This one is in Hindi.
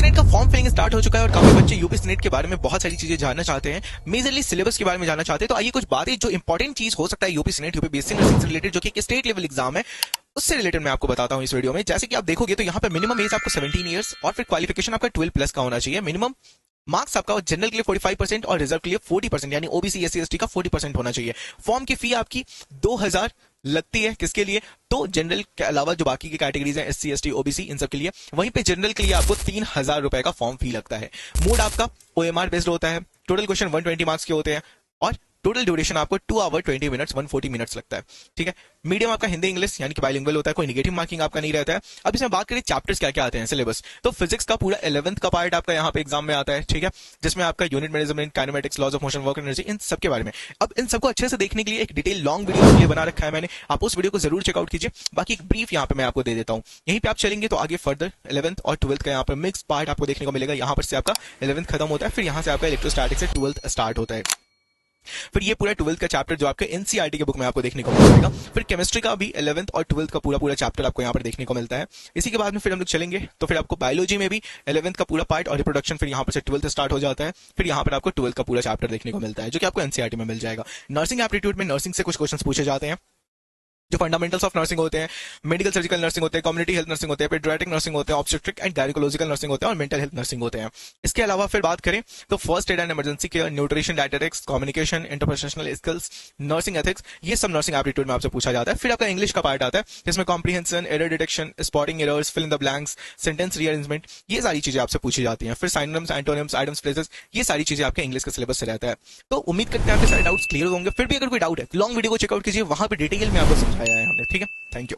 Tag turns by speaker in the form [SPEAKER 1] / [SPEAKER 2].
[SPEAKER 1] नेट का फॉर्म फिलिंग स्टार्ट हो चुका है और काफी बच्चे यूपी नेट के बारे में बहुत सारी चीजें जानना चाहते हैं, मेजरली सिलेबस के बारे में जानना चाहते हैं। तो आइए कुछ बातें जो इंपॉर्टेंट चीज हो सकता है UP net UP BSc nursing से रिलेटेड, जो कि एक स्टेट लेवल एग्जाम है, उससे रिलेटेड मैं आपको बताता हूं इस वीडियो में। जैसे कि आप देखोगे तो यहाँ पे मिनिमम एज आपको 17 ईयर्स और फिर क्वालिफिकेशन आपका 12 प्लस का होना चाहिए। मिनिमम मार्क्स आपका जनरल के लिए 45% और रिजर्व के लिए 40%, यानी ओबीसी एससी एसटी का 40% होना चाहिए। फॉर्म की फी आपकी 2000 लगती है। किसके लिए? तो जनरल के अलावा जो बाकी की कैटेगरीज हैं, एससी एसटी ओबीसी, इन सब के लिए। वहीं पे जनरल के लिए आपको 3000 रुपए का फॉर्म फी लगता है। मोड आपका ओएमआर बेस्ड होता है। टोटल क्वेश्चन 120 मार्क्स के होते हैं और टोटल ड्यूरेशन आपको 2 आवर 20 मिनट्स 140 मिनट्स लगता है। ठीक है। मीडियम आपका हिंदी इंग्लिश यानी कि बाइलिंगुअल होता है, कोई नेगेटिव मार्किंग आपका नहीं रहता है। अब इसमें बात करें चैप्टर्स क्या क्या आते हैं सिलेबस, तो फिजिक्स का पूरा 11th का पार्ट आपका यहाँ पे एग्जाम में आता है। ठीक है, जिसमें आपका unit measurement, kinematics, laws of motion, work energy, इन सब के बारे में। अब इन सबको अच्छे से देखने के लिए एक डिटेल लॉन्ग वीडियो के लिए बना रखा है मैंने, आप उस वीडियो को जरूर चेकआउट कीजिए। बाकी एक ब्रीफ यहाँ पे मैं आपको दे देता हूँ। यहीं पे आप चलेंगे तो आगे फर्दर 11th और 12th का यहाँ पर मिक्स पार्ट आपको देखने को मिलेगा। यहाँ पर से आपका 11th खत्म होता है, फिर यहाँ से आपका इलेक्ट्रोस्टैटिक्स से 12th स्टार्ट होता है। फिर ये पूरा 12th का चैप्टर जो आपके एनसीईआरटी के बुक में आपको देखने को मिल जाएगा। फिर केमिस्ट्री का भी 11th और 12th का पूरा पूरा चैप्टर आपको यहाँ पर देखने को मिलता है। इसी के बाद में फिर हम लोग चलेंगे तो फिर आपको बायोलॉजी में भी 11th का पूरा पार्ट और रिप्रोडक्शन फिर यहाँ पर से 12th स्टार्ट हो जाता है। फिर यहाँ पर आपको 12th का पूरा चैप्टर देखने को मिलता है, जो कि आपको एनसीईआरटी में मिल जाएगा। नर्सिंग एप्टीट्यूड में नर्सिंग से कुछ क्वेश्चन पूछे जाते हैं, जो फंडामेंटल्स ऑफ नर्सिंग होते हैं, मेडिकल सर्जिकल नर्सिंग होते हैं, कम्युनिटी हेल्थ नर्सिंग होते हैं, पेडियाट्रिक नर्सिंग होते हैं, ऑब्स्टेट्रिक एंड गायनेकोलॉजिकल नर्सिंग होते हैं और मेंटल हेल्थ नर्सिंग होते हैं। इसके अलावा फिर बात करें तो first aid and emergency care, nutrition, dietetics, communication, interprofessional skills, nursing ethics, ये सब नर्सिंग एप्टीट्यूड में आपसे पूछा जाता है। फिर आपका इंग्लिश का पार्ट आता है, जिसमें comprehension, error detection, spotting errors, fill in the blanks, sentence rearrangement, ये सारी चीजें आपसे पूछी जाती हैं। फिर साइनोनिम्स, एंटोनिम्स, आइटम्स, फ्रेजेस, ये सारी चीजें आपके इंग्लिश के सिलेबस से रहता है। तो उम्मीद करते हैं आपके सारे डाउट्स क्लियर होंगे। फिर भी अगर कोई डाउट है, लॉन्ग वीडियो को चेकआउट कीजिए, वहां पर डिटेल में आपको समझाया है हमने। ठीक है, थैंक यू।